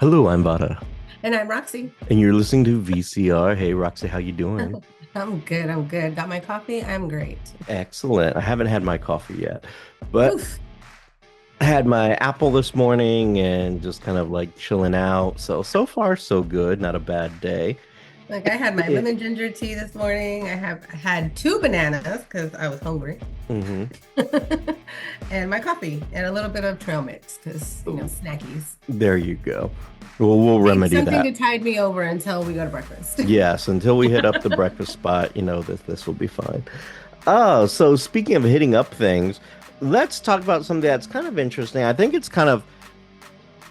Hello, I'm Vara, And I'm Roxy. and you're listening to VCR. Hey, Roxy, how you doing? I'm good. I'm good. Got my coffee. I'm great. Excellent. I haven't had my coffee yet, but Oof. I had my apple this morning and just kind of like chilling out. So far, so good. Not a bad day. Like I had my Yeah. lemon ginger tea this morning. I have had two bananas because I was hungry. hmm And my coffee and a little bit of trail mix because, Ooh, snackies. there you go. Well, we'll Need remedy something that. to tide me over until we go to breakfast. Yes, until we hit up the breakfast spot, this will be fine. Oh, so speaking of hitting up things, let's talk about something that's kind of interesting. I think it's kind of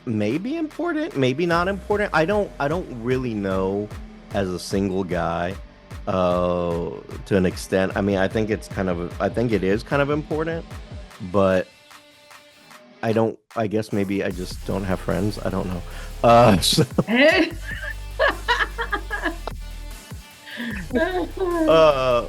maybe important, maybe not important. I don't really know as a single guy to an extent. I mean, I think it is kind of important, but I guess maybe I just don't have friends. I don't know. So, uh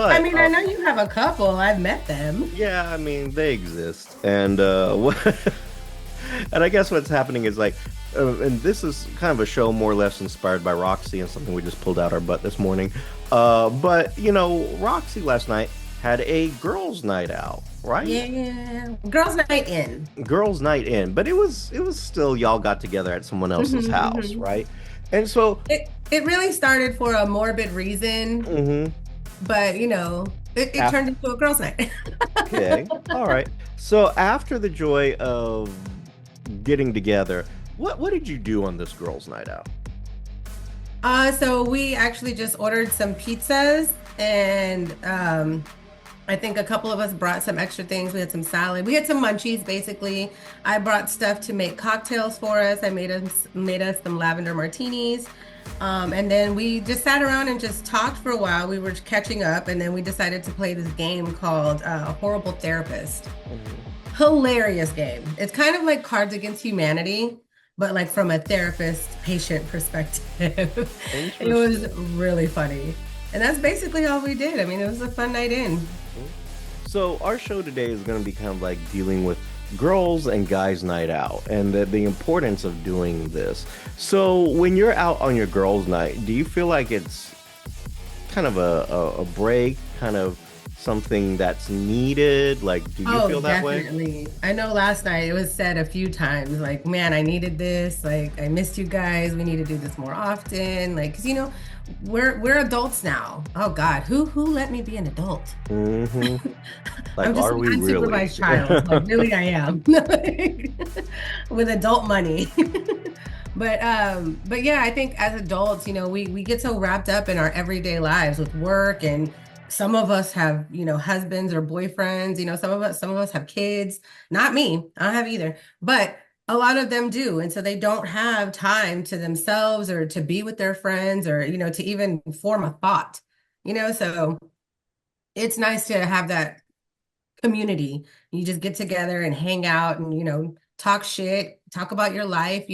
I but mean, I know you have a couple. I've met them. yeah, I mean, they exist. And and I guess what's happening is like, and this is kind of a show more or less inspired by Roxy and something we just pulled out our butt this morning. But Roxy last night had a girls' night out, right? Yeah. Girls' night in. Girls' night in, but it was still y'all got together at someone else's hmm house, hmm right? And so, it really started for a morbid reason, mhm, but it after, turned into a girls' night. okay, all right. So after the joy of getting together, what did you do on this girls' night out? So we actually just ordered some pizzas and I think a couple of us brought some extra things. We had some salad. We had some munchies basically. I brought stuff to make cocktails for us. I made us some lavender martinis. And then we just sat around and just talked for a while. We were catching up, and then we decided to play this game called Horrible Therapist. Mhm. Hilarious game. It's kind of like Cards Against Humanity, but like from a therapist patient perspective. It was Interesting. really funny. And that's basically all we did. I mean, it was a fun night in. So our show today is going to be kind of like dealing with girls and guys' night out and the importance of doing this. So when you're out on your girls' night, do you feel like it's kind of a break, kind of something that's needed? Like, do you Oh, feel that way? definitely. I know last night it was said a few times, like, man, I needed this. Like, I missed you guys. We need to do this more often. Like, because we're adults now. Oh God, who let me be an adult? hmm Like, I'm just are an we really? unsupervised child. Like, really, I am. With adult money. But yeah, I think as adults, we get so wrapped up in our everyday lives with work, and some of us have, husbands or boyfriends, some of us have kids. Not me. I don't have either. But a lot of them do. And so they don't have time to themselves or to be with their friends or, to even form a thought. So it's nice to have that community. You just get together and hang out and, talk shit, talk about your life.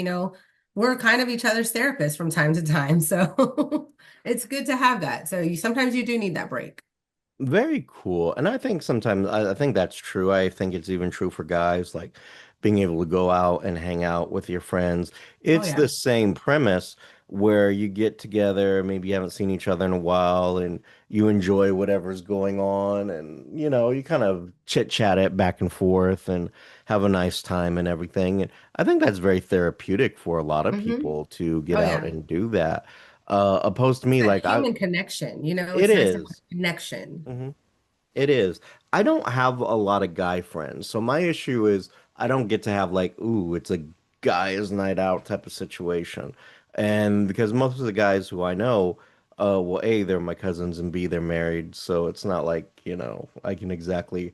We're kind of each other's therapists from time to time. So it's good to have that. So sometimes you do need that break. Very cool. And I think sometimes I think that's true. I think it's even true for guys, like being able to go out and hang out with your friends. Oh, It's yeah. the same premise where you get together, maybe you haven't seen each other in a while, and you enjoy whatever's going on, and you kind of chit chat it back and forth and have a nice time and everything. And I think that's very therapeutic for a lot of hmm people to get Oh, out yeah. and do that. Opposed to It's me, that like human connection. it It's nice to have is. a connection. Mhm. It is. I don't have a lot of guy friends. So my issue is I don't get to have like, ooh, it's a guy's night out type of situation. And because most of the guys who I know, well, A, they're my cousins, and B, they're married. So it's not like, I can exactly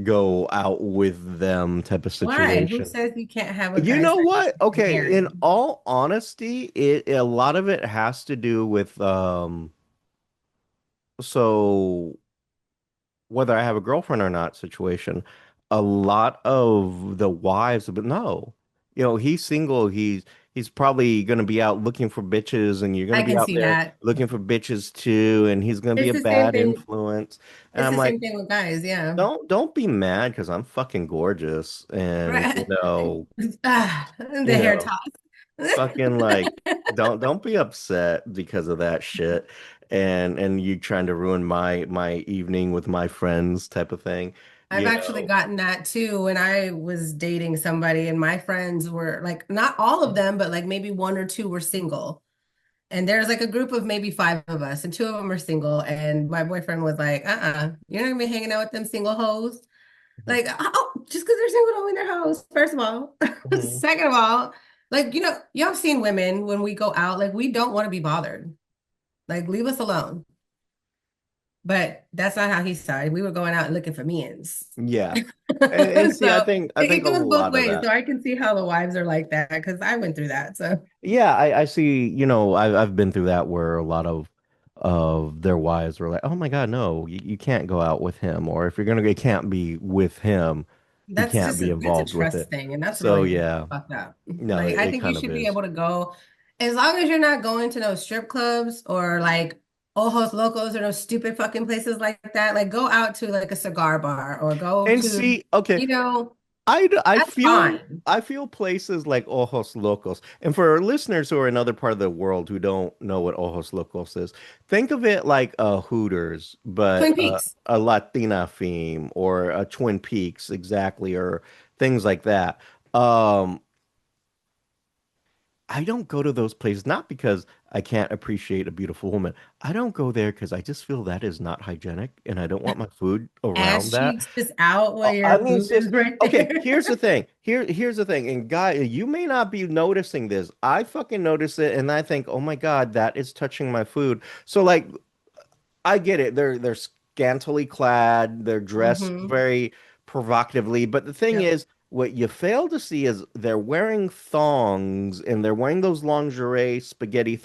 go out with them type of Why? Who situation. says you can't have a You guy's know night what? if you're Okay, in married? all honesty, a lot of it has to do with so whether I have a girlfriend or not situation, a lot of the wives, but no, he's single. He's probably gonna be out looking for bitches, and you're gonna I be can out see there that. looking for bitches too, and he's gonna be It's a the same bad thing. influence. And It's I'm the like, same thing with guys. Yeah. don't be mad because I'm fucking gorgeous, and Right. The you hair know, toss. fucking like don't be upset because of that shit and you trying to ruin my evening with my friends type of thing. I've You actually know. gotten that too when I was dating somebody, and my friends were like, not all of them, but like maybe one or two were single. And there's like a group of maybe five of us, and two of them are single. And my boyfriend was like, you're not gonna be hanging out with them single hoes. Like, oh, just because they're single don't mean they're hoes, first of all. Mhm. Second of all, like, y'all have seen women when we go out, like, we don't want to be bothered. Like, leave us alone. But that's not how he started. We were going out and looking for men's. Yeah. And see, So I think it a goes both lot of ways. that. So I can see how the wives are like that because I went through that. So Yeah, I see, I've been through that where a lot of their wives were like, "Oh my God, no, you can't go out with him," or if you're gonna go, you can't be with him, you can't be that's a involved with trust it. thing, and that's So really yeah, fucked up. no, Like I it think you kind of should be is. able to go as long as you're not going to no strip clubs or like ojos locos or no stupid fucking places like that. Like go out to like a cigar bar or go And to, see, okay, you know, I that's feel fine. I feel places like Ojos Locos. And for our listeners who are in another part of the world who don't know what Ojos Locos is, think of it like a Hooters, but Twin Peaks. a Latina theme or a Twin Peaks exactly, or things like that. Um, I don't go to those places not because I can't appreciate a beautiful woman. I don't go there because I just feel that is not hygienic and I don't want my food Ass around that. cheeks just out where I your mean, boob is sis, right okay, there. here's the thing. Here's the thing. And guy, you may not be noticing this. I fucking notice it and I think, oh my God, that is touching my food. So like I get it. They're scantily clad, they're dressed Hmm. very provocatively, but the thing Yep. is, what you fail to see is they're wearing thongs and they're wearing those lingerie spaghetti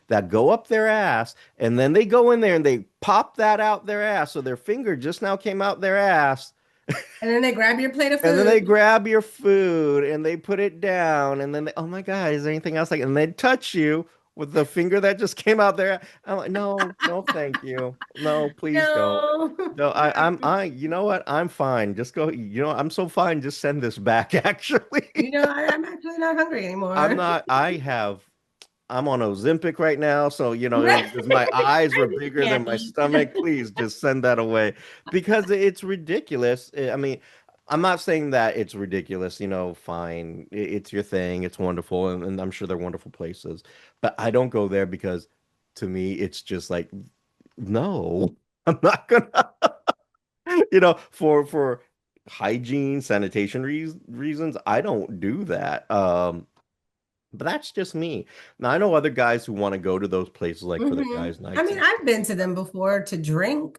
that go up their ass, and then they go in there and they pop that out their ass. So their finger just now came out their ass. And then they grab your plate of And then they food. grab your food and they put it down, and then oh my God, is there anything else? Like, and they touch you with the finger that just came out there. I'm like, no, no, thank you. No, please don't. No. No, you know what? I'm fine. Just go, I'm so fine. Just send this back, actually. I'm actually not hungry I'm anymore. not, I'm on Ozempic right now, so Right. because my eyes were You bigger than can't my eat. stomach. Please just send that away because it's ridiculous. I mean, I'm not saying that it's ridiculous. Fine, it's your thing. It's wonderful, and I'm sure they're wonderful places. But I don't go there because, to me, it's just like, no, I'm not gonna. For hygiene, sanitation reasons, I don't do that. But that's just me. Now I know other guys who want to go to those places like for their guys' I nights mean, and I've stuff been like to them that. before to drink,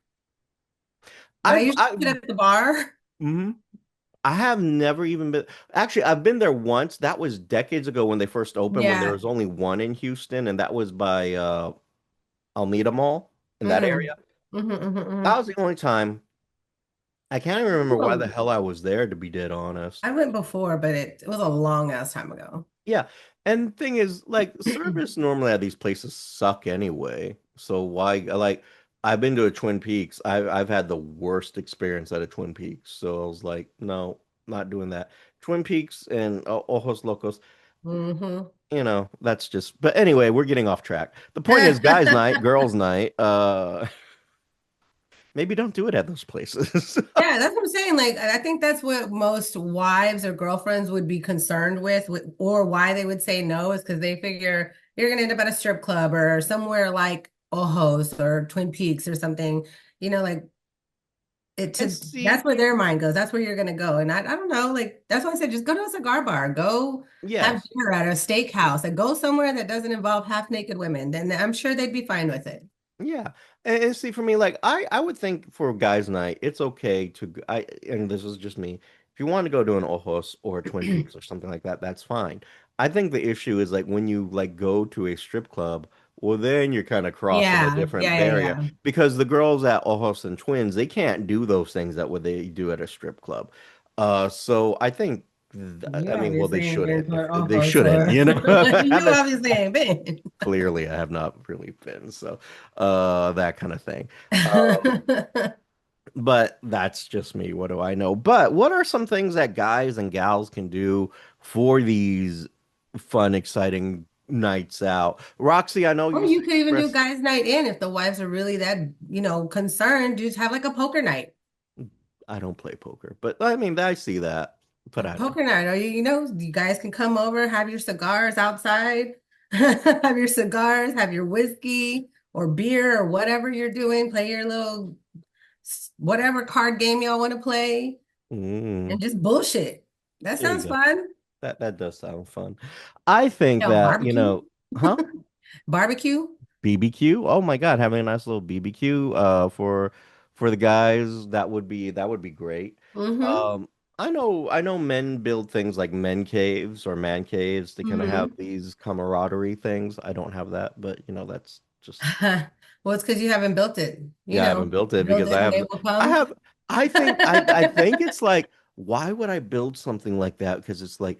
but I I've usually sit at the bar. mhm. I have never even been. Actually, I've been there once. That was decades ago when they first opened, when there Yeah. was only one in Houston, and that was by Almeida Mall in that Mm. area. That Hmm. was the only time. I can't even remember why the Ooh. hell I was there, to be dead honest. I went before, but it was a long ass time ago. Yeah. And thing is, like, service normally at these places suck anyway. So why, like, I've been to a Twin Peaks. I've had the worst experience at a Twin Peaks. So I was like, no, not doing that. Twin Peaks and Ojos Locos, Hmm. that's just, but anyway, we're getting off track. The point is, guys' night, girls' night, maybe don't do it at those places. Yeah, that's what I'm saying. Like, I think that's what most wives or girlfriends would be concerned with, or why they would say no, is because they figure you're going to end up at a strip club or somewhere like Ojos or Twin Peaks or something. Like And see, that's where their mind goes. That's where you're going to go. And I don't know. Like, that's why I said just go to a cigar bar, go have yes. dinner at a steakhouse, and go somewhere that doesn't involve half naked women. Then I'm sure they'd be fine with it. Yeah. And see, for me, like I would think for guys' night, it's okay to and this is just me. If you want to go to an Ojos or a Twin Peaks or something like that, that's fine. I think the issue is like when you like go to a strip club, well then you're kind of crossing a Yeah, different yeah, yeah, barrier yeah. because the girls at Ojos and Twins, they can't do those things that what they do at a strip club. So I think You I mean, well, they obviously ain't been shouldn't. to If an they Ojos, shouldn't, or I you haven't. obviously ain't been. Clearly, I have not really been. So, that kind of thing. Um, but that's just me. What do I know? But what are some things that guys and gals can do for these fun, exciting nights out. Roxy, I know Or you you could even do expressed. guys' night in if the wives are really that, concerned. Just have like a poker night. I don't play poker, but I mean, I see that. But A I don't. poker night. Or you guys can come over, have your cigars outside, have your cigars, have your whiskey or beer or whatever you're doing, play your little whatever card game y'all want to play Mm, and just bullshit. That there you sounds go. fun. That does sound fun. I think that, Barbecue. huh? Barbecue. BBQ. Oh my God, having a nice little BBQ for the guys, that would be great. Mm-hmm. Um I know men build things like men caves or man caves to kind of have Mm-hmm. these camaraderie things. I don't have that, but that's just Well, it's because you haven't built it. yeah, I haven't built it Build because it and they will I come. have I think it's like why would I build something like that? Because it's like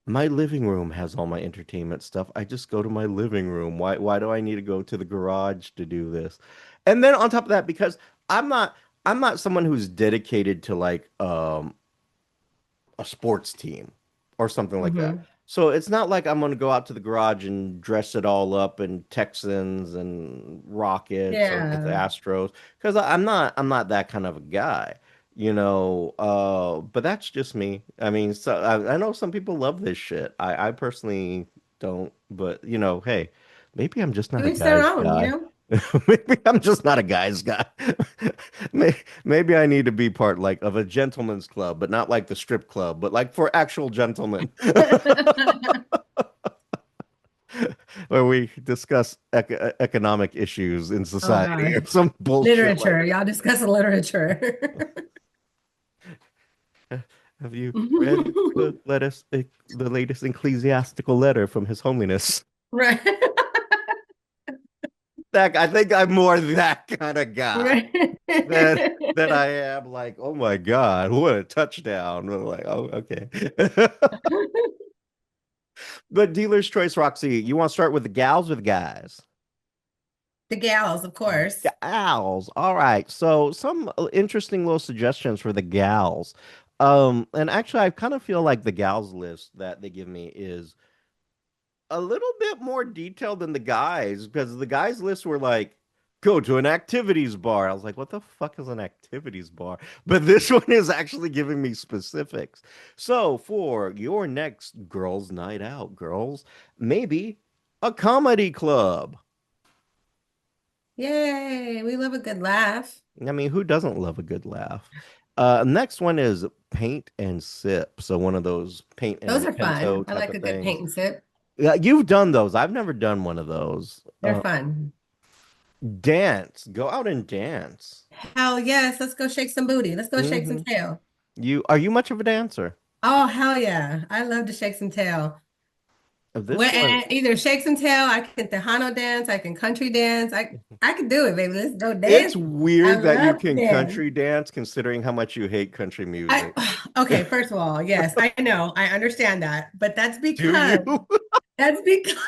my living room has all my entertainment stuff. I just go to my living room. Why do I need to go to the garage to do this? And then on top of that, because I'm not I'm not someone who's dedicated to like a sports team or something like that. Hmm. So it's not like I'm gonna go out to the garage and dress it all up in Texans and Rockets or with Yeah. Astros because I'm not that kind of a guy, But that's just me. I mean, so I know some people love this shit. I personally don't, but hey, maybe I'm just not To a each their guy's own, guy. Maybe I'm just not a guy's guy. Maybe I need to be part like of a gentleman's club, but not like the strip club, but like for actual gentlemen, where we discuss economic issues in Oh society gosh. or some bullshit like Literature. Y'all discuss literature. that. Have you read the latest ecclesiastical letter from His Holiness? Right. I think I'm more that kind of guy Right. than I am like, oh my God, what a touchdown. I'm like, oh, okay. But dealer's choice, Roxy, you want to start with the gals or the guys? The gals, of course. Gals. All right. So some interesting little suggestions for the gals. And actually I kind of feel like the gals list that they give me is a little bit more detailed than the guys because the guys list were like go to an activities bar. I was like, what the fuck is an activities bar? But this one is actually giving me specifics. So for your next girls' night out, girls, maybe a comedy club. Yay. We love a good laugh. I mean, who doesn't love a good laugh? Next one is paint and sip. So one of those paint Those and are Pinto fun. I type like of a good things. paint and sip. Yeah, you've done those. I've never done one of those. They're fun. Dance. Go out and dance. Hell yes. Let's go shake some booty. Let's go shake some Hmm. tail. Are you much of a dancer? Oh, hell yeah. I love to shake some tail. This one, Either shake some tail, I can Tejano dance, I can country dance. I can do it, baby. Let's go it's dance. I weird that you love to can dance. country dance considering how much you hate country I music. okay, first of all, yes, I know. I understand that. But Do you? that's because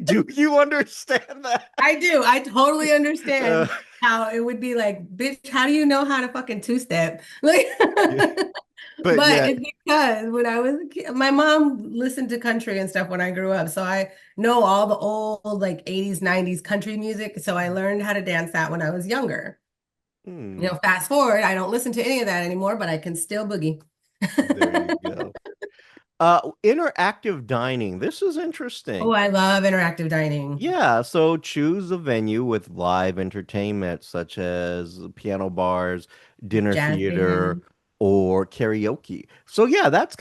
Do you understand that? I do. I totally Uh, understand how it would be like, bitch, how do you know how to fucking two-step? Like yeah, but but yeah. it's because when I was a kid, my mom listened to country and stuff when I grew up. So I know all the old like 80s, 90s country music. So I learned how to dance that when I was younger. Hmm, Fast forward, I don't listen to any of that anymore, but I can still boogie. there you go. Interactive dining. This is Oh, interesting. I love interactive dining. Yeah, so choose a venue with live entertainment such as piano bars, dinner Jazz theater, band. or karaoke. So yeah, that's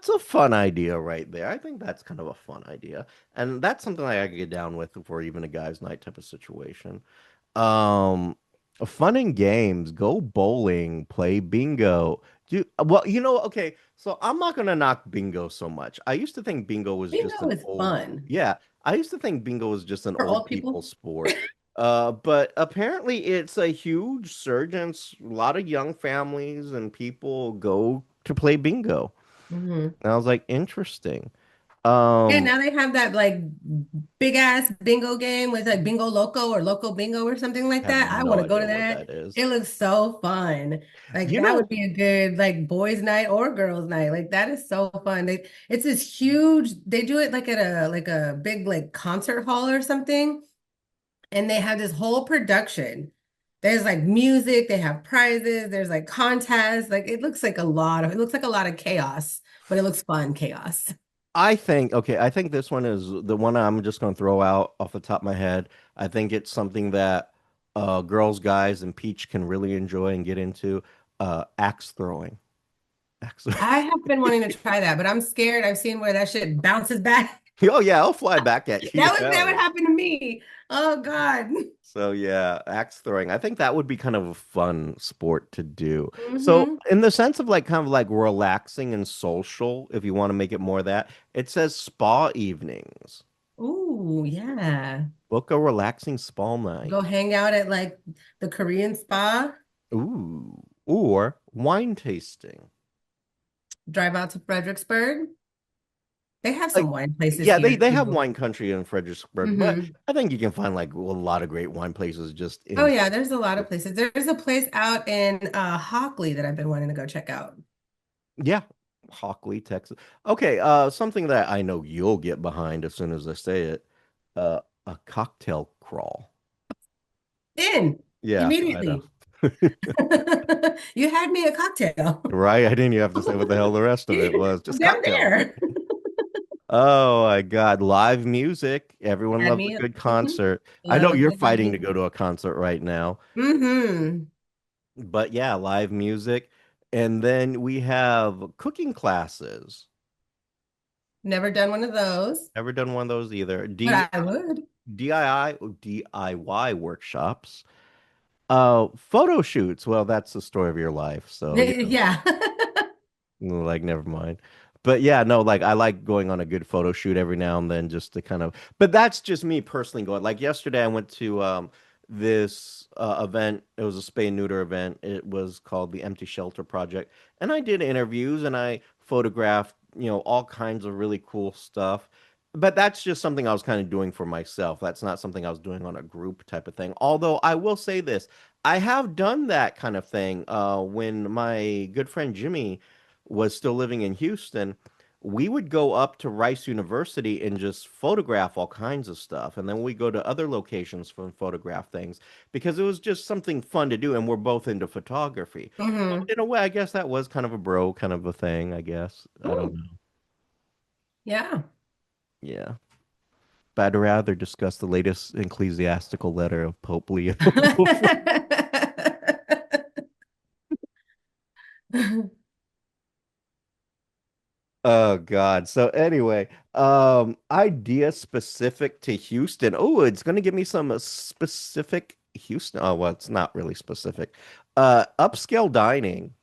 a fun idea right there. I think that's kind of a fun idea. And that's something I could get down with for even a guys' night type of situation. Um, fun and games, go bowling, play bingo. Okay, so I'm not gonna knock bingo so much. I used to think bingo was just Bingo an is old, fun yeah, I used to think bingo was just an for old old people people. sport. But apparently it's a huge surge and a lot of young families and people go to play bingo. Mhm. And I was like, interesting. Yeah, Um, now they have that like big ass bingo game with like Bingo Loco or Loco Bingo or something like have that. I no want to go idea to what that. that is. It looks so fun. Like You that know, would be a good like boys' night or girls' night. Like that is so fun. It's this huge, they do it like at a big like concert hall or something, and they have this whole production. There's like music, they have prizes, there's like contests. Like it looks like a lot of chaos, but it looks fun chaos. I think, okay, I think this one is the one I'm just going to throw out off the top of my head. I think it's something that girls, guys, and Peach can really enjoy and get into. Axe throwing. Axe. I have been wanting to try that, but I'm scared. I've seen where that shit bounces back. Oh yeah, I'll fly back at you. That Hell would yeah. happen to me. Oh God. So yeah, axe throwing. I think that would be kind of a fun sport to do. So Hmm. in the sense of like kind of like relaxing and social, if you want to make it more of that, it says spa evenings. Ooh, yeah. Book a relaxing spa night. Go hang out at like the Korean spa, Ooh. Or wine tasting. drive out to Fredericksburg. They have Like some wine places yeah, they here they have too. wine country in Fredericksburg, but Hmm. I think you can find like a lot of great wine places just Oh in yeah, there's a lot of places. There's a place out in Hockley that I've been wanting to go check out. yeah, Hockley, Texas. Okay, something that I know you'll get behind as soon as I say it. A cocktail crawl. In Yeah, I know. immediately. You had me a cocktail. Right? I didn't even have to say what the hell the rest of it was. Just Down cocktails. there. Oh my God. Live music. Everyone Had loves a me. good Mhm. concert. I know Love a you're good fighting to night. go to a concert right now, Mm-hmm. but yeah, live music. And then we have cooking classes. Never done one of those, Never done one of those either. but I would. DIY workshops. Photo shoots. Well, that's the story of your life. So, you know, Yeah. like, never mind. But yeah, no, like, I like going on a good photo shoot every now and then just to kind of, but that's just me personally going. Like, yesterday, I went to this event. It was a spay and neuter event. It was called the Empty Shelter Project. And I did interviews and I photographed, all kinds of really cool stuff. But that's just something I was kind of doing for myself. That's not something I was doing on a group type of thing. Although I will say this, I have done that kind of thing when my good friend Jimmy was still living in Houston. We would go up to Rice University and just photograph all kinds of stuff. And then we go to other locations for photograph things because it was just something fun to do. And we're both into photography. So Hmm. in a way, I guess that was kind of a bro kind of a thing, I guess. I don't know. Yeah. Yeah. But I'd rather discuss the latest ecclesiastical letter of Pope Leo. Oh God. So anyway, idea specific to Houston. Oh, it's gonna give me some specific Houston. Oh, well, it's not really specific. Upscale dining.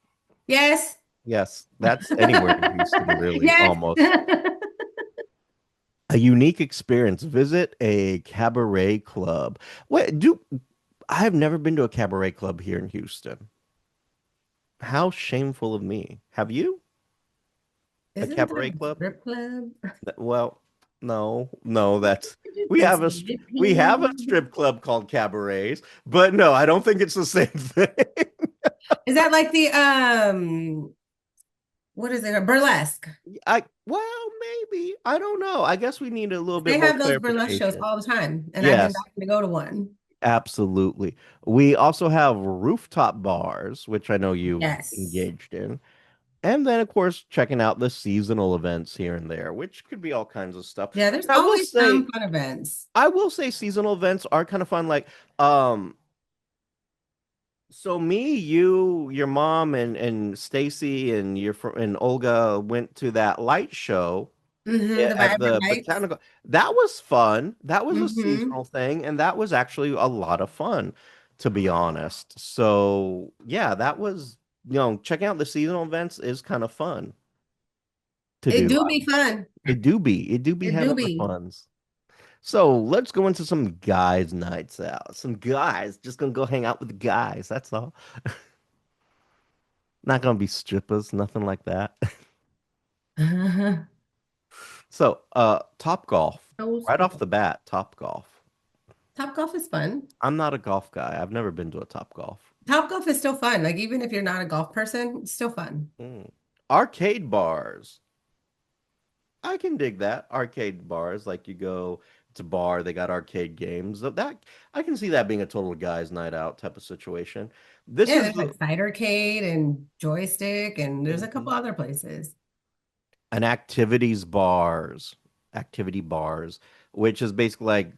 Yes. Yes, that's anywhere in Houston, really, Yes. almost. A unique experience. Visit a cabaret club. Wait, I have never been to a cabaret club here in Houston. How shameful of me. Have you? A Isn't that cabaret a club? strip club? Well, no, no, that's we It's have we have a stripping. strip club called cabarets, but no, I don't think it's the same thing. Is that like the what is it? Burlesque. Well, maybe. I don't know. I guess we need a little bit They more have those burlesque shows clarification. all the time, and I've been Yes, dying to go to one. absolutely. We also have rooftop bars, which I know you've Yes. engaged in. And then, of course, checking out the seasonal events here and there, which could be all kinds of stuff. Yeah, there's I will always some say, fun events. I will say seasonal events are kind of fun. Like, so me, you, your mom, and Stacy, and and Olga went to that light show Hmm. The at vibrant the lights. botanical. That was fun. That was a Hmm. seasonal thing, and that was actually a lot of fun, to be honest. So yeah, that was checking out the seasonal events is kind of fun to It do. do be fun. It do be It do having the be. funs. So let's go into some guys' nights out. Some guys just gonna go hang out with the guys. That's all. Not gonna be strippers, nothing like that. So, Top Golf. Old Right off school. the bat, Top Golf. Top golf is fun. I'm not a golf guy. I've never been to a Top Golf. Top golf is still fun. Like even if you're not a golf person, it's still fun. Mm. Arcade bars. I can dig that. Arcade bars, like you go to bar, they got arcade games. That I can see that being a total guys' night out type of situation. This Yeah, is there's like Cidercade and Joystick, and there's a couple Mhm. other places. An activity bars, which is basically like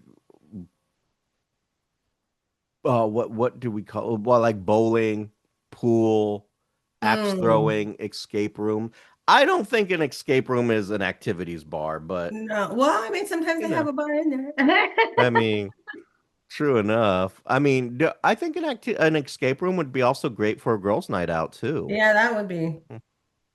what do we call well like bowling, pool, axe Hmm. throwing, escape room. I don't think an escape room is an activities bar, but No, well, I mean, sometimes you they have know, a bar in there. I mean, true enough. I mean, I think an escape room would be also great for a girls' night out too. Yeah, that would be.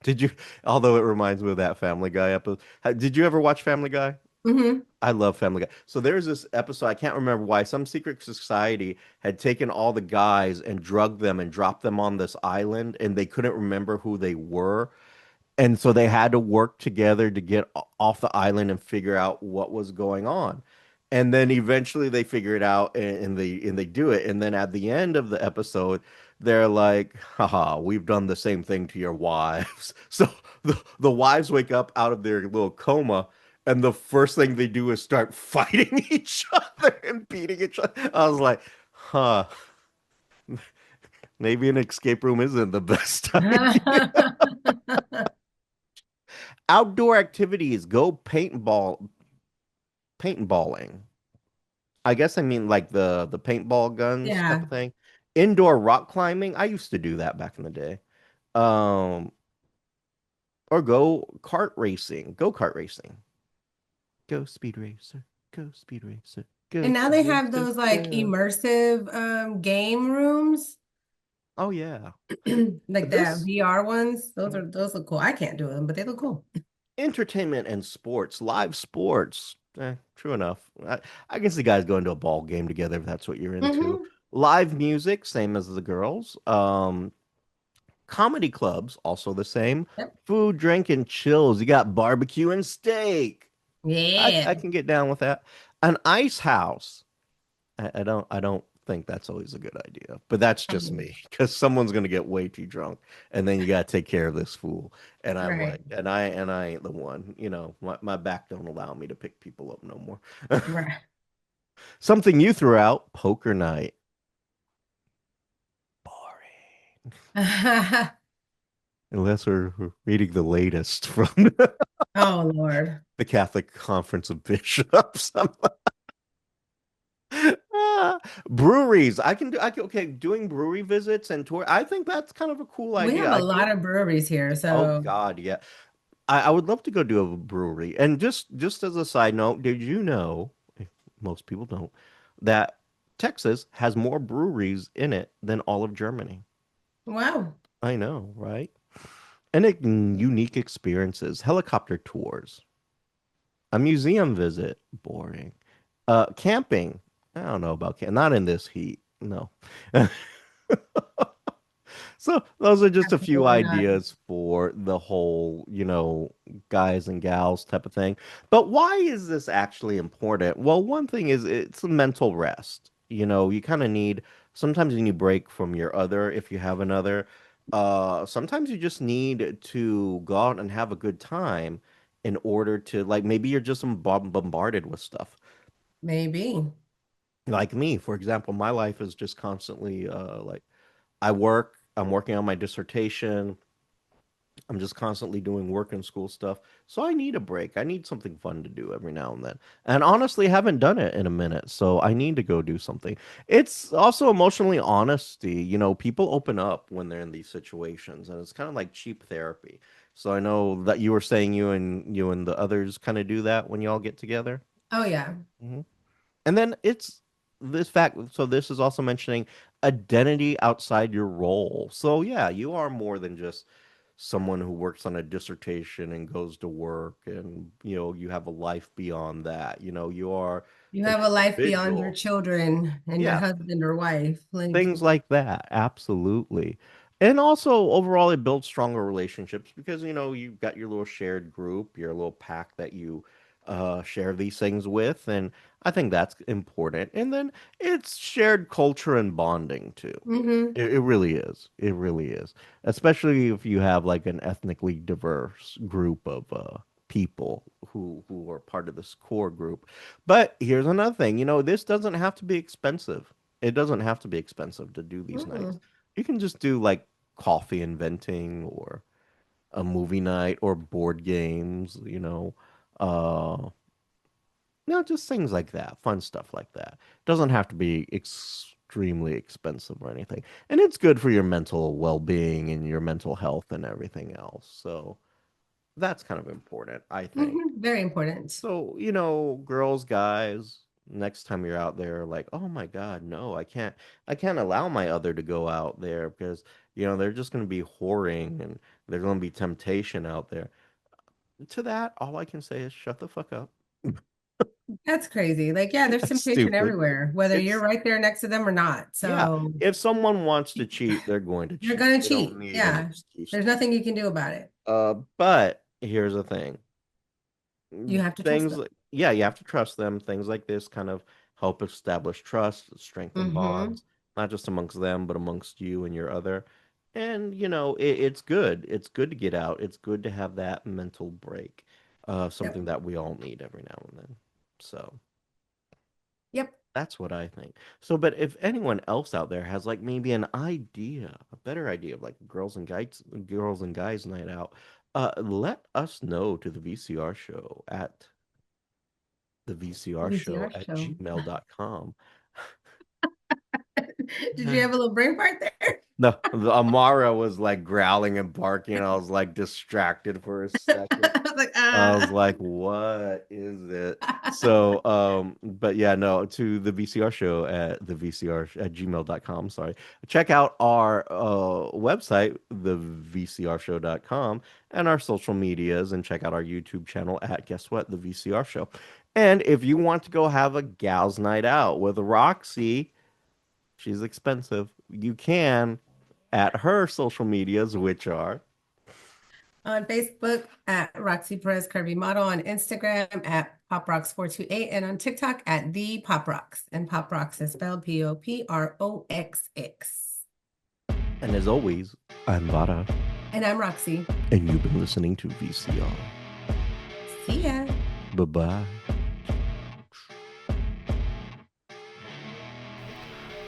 Did you? Although it reminds me of that Family Guy episode. Did you ever watch Family Guy? Hmm. I love Family Guy. So there's this episode, I can't remember why, some secret society had taken all the guys and drugged them and dropped them on this island, and they couldn't remember who they were. And so they had to work together to get off the island and figure out what was going on. And then eventually they figure it out and they do it. And then at the end of the episode, they're like, haha, we've done the same thing to your wives. So the wives wake up out of their little coma, and the first thing they do is start fighting each other and beating each other. I was like, huh, maybe an escape room isn't the best idea. Outdoor activities, go paintballing. I guess I mean like the paintball guns type Yeah. of thing. Indoor rock climbing. I used to do that back in the day. Um, or go kart racing. Go speed racer. Go speed racer. And Go now speed they have racer. those like Go. immersive game rooms, Oh yeah. like the This VR ones. Those look cool. I can't do them, but they look cool. entertainment and sports, live sports. True enough. I can see guys going to a ball game together if that's what you're into. Hmm. Live music, same as the girls. Comedy clubs, also the same. Yep. Food, drink, and chills. You got barbecue and steak. I Yeah. can get down with that. An ice house. I don't think that's always a good idea, but that's just Mhm. me because someone's gonna get way too drunk, and then you gotta take care of this fool. And I'm Right. like, and I ain't the one. My back don't allow me to pick people up no more. Right. Something you threw out, poker night. Boring. Unless we're reading the latest from Oh Lord. the Catholic Conference of Bishops. Ah, breweries. Okay, doing brewery visits and tour. I think that's kind of a cool We idea. have a lot of breweries here, Oh so God, yeah. I would love to go do a brewery. And just as a side note, did you know, most people don't, that Texas has more breweries in it than all of Germany? wow. I know, right? And unique experiences, helicopter tours, a museum visit, boring. Camping. I don't know about not in this heat. No. So those are just a few Absolutely not. ideas for the whole, guys and gals type of thing. But why is this actually important? Well, one thing is it's a mental rest. You kind of need sometimes you need break from your other if you have another. Sometimes you just need to go out and have a good time in order to like maybe you're just bombarded with stuff. Maybe. Like me, for example, my life is just constantly like I'm working on my dissertation. I'm just constantly doing work and school stuff. So I need a break. I need something fun to do every now and then. And honestly, haven't done it in a minute. So I need to go do something. It's also emotionally honesty. People open up when they're in these situations, and it's kind of like cheap therapy. So I know that you were saying you and the others kind of do that when y'all get together. Oh yeah. Mhm. And then it's this fact. So this is also mentioning identity outside your role. So yeah, you are more than just someone who works on a dissertation and goes to work, and you have a life beyond that. You are You an have a life beyond your individual. children and your Yeah, husband or wife. Like, things like that. Absolutely. And also overall it builds stronger relationships because you've got your little shared group, your little pack that you share these things with, and I think that's important. And then it's shared culture and bonding too. Hmm. It really is. It really is. Especially if you have like an ethnically diverse group of people who are part of this core group. But here's another thing, this doesn't have to be expensive. It doesn't have to be expensive to do these nights. Mm-mm. You can just do like coffee and venting or a movie night or board games, uh just things like that, fun stuff like that. Doesn't have to be extremely expensive or anything. And it's good for your mental well-being and your mental health and everything else. So that's kind of important, I think. Hmm. Very important. So, girls, guys, next time you're out there, like, oh my God, no, I can't allow my other to go out there because, they're just going to be whoring and there's going to be temptation out there. To that, all I can say is shut the fuck up. That's crazy. Like, yeah, there's That's temptation stupid. everywhere, whether you're It's, right there next to them or not. yeah, So if someone wants to cheat, they're going to you're cheat. gonna They don't cheat. need an Yeah. excuse There's to. nothing you can do about it. But here's the thing. You have to trust Things them. like, yeah, you have to trust them. Things like this kind of help establish trust, strengthen Hmm. bonds, not just amongst them, but amongst you and your other. And it's good. It's good to get out. It's good to have that mental break. Yep. Something that we all need every now and then. So Yep. that's what I think. So, but if anyone else out there has like maybe an idea, a better idea of like girls and guys night out, let us know to the VCR show at the VCR show VCR at show. gmail.com. Did you have a little brain fart there? No, the Amara was like growling and barking. I was like distracted for a second. I was like, I was like, what is it? So, but yeah, no, to the VCR show at the VCR at gmail.com. Sorry. Check out our website, the VCRshow.com, and our social medias, and check out our YouTube channel at guess what? The VCR show. And if you want to go have a gals night out with Roxy, she's expensive. You can at her social medias, which are on Facebook at Roxy Perez Curvy Model, on Instagram at PopRocks428, and on TikTok at the Pop Rocks. And Pop Rocks is spelled POPROXX. and as always, I'm Vara, And I'm Roxy. and you've been listening to VCR. See ya. Bye bye.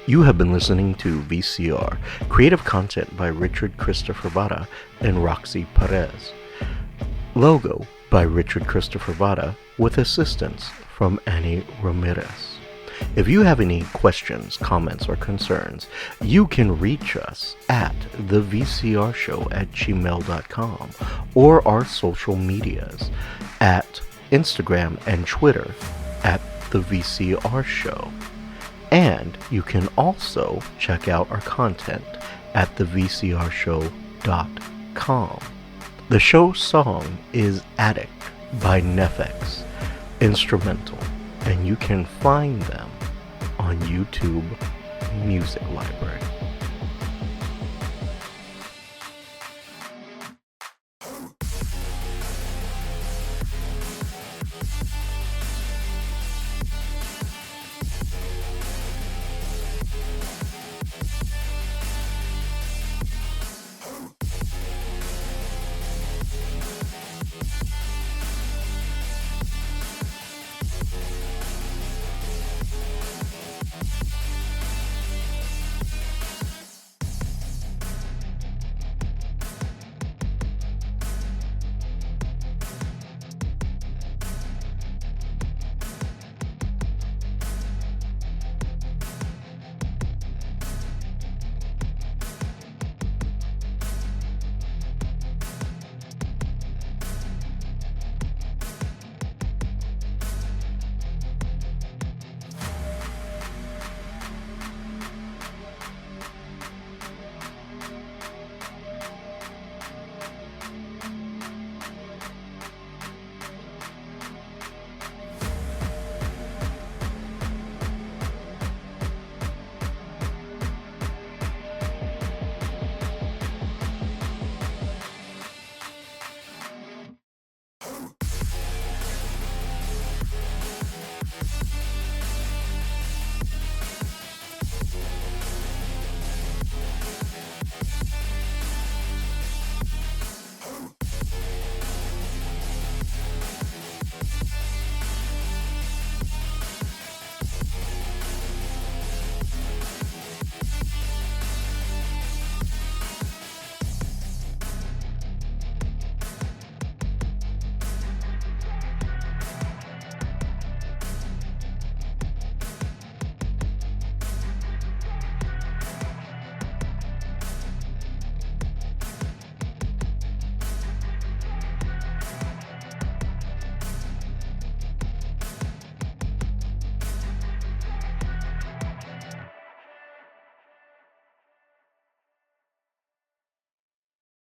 You have been listening to VCR, creative content by Richard Christopher Vara and Roxy Perez. Logo by Richard Christopher Vara with assistance from Annie Ramirez. If you have any questions, comments, or concerns, you can reach us at thevcrshow@gmail.com or our social medias at Instagram and Twitter at The VCR Show. And you can also check out our content at thevcrshow.com. The show song is Addict by Nefex, instrumental, and you can find them on YouTube Music Library.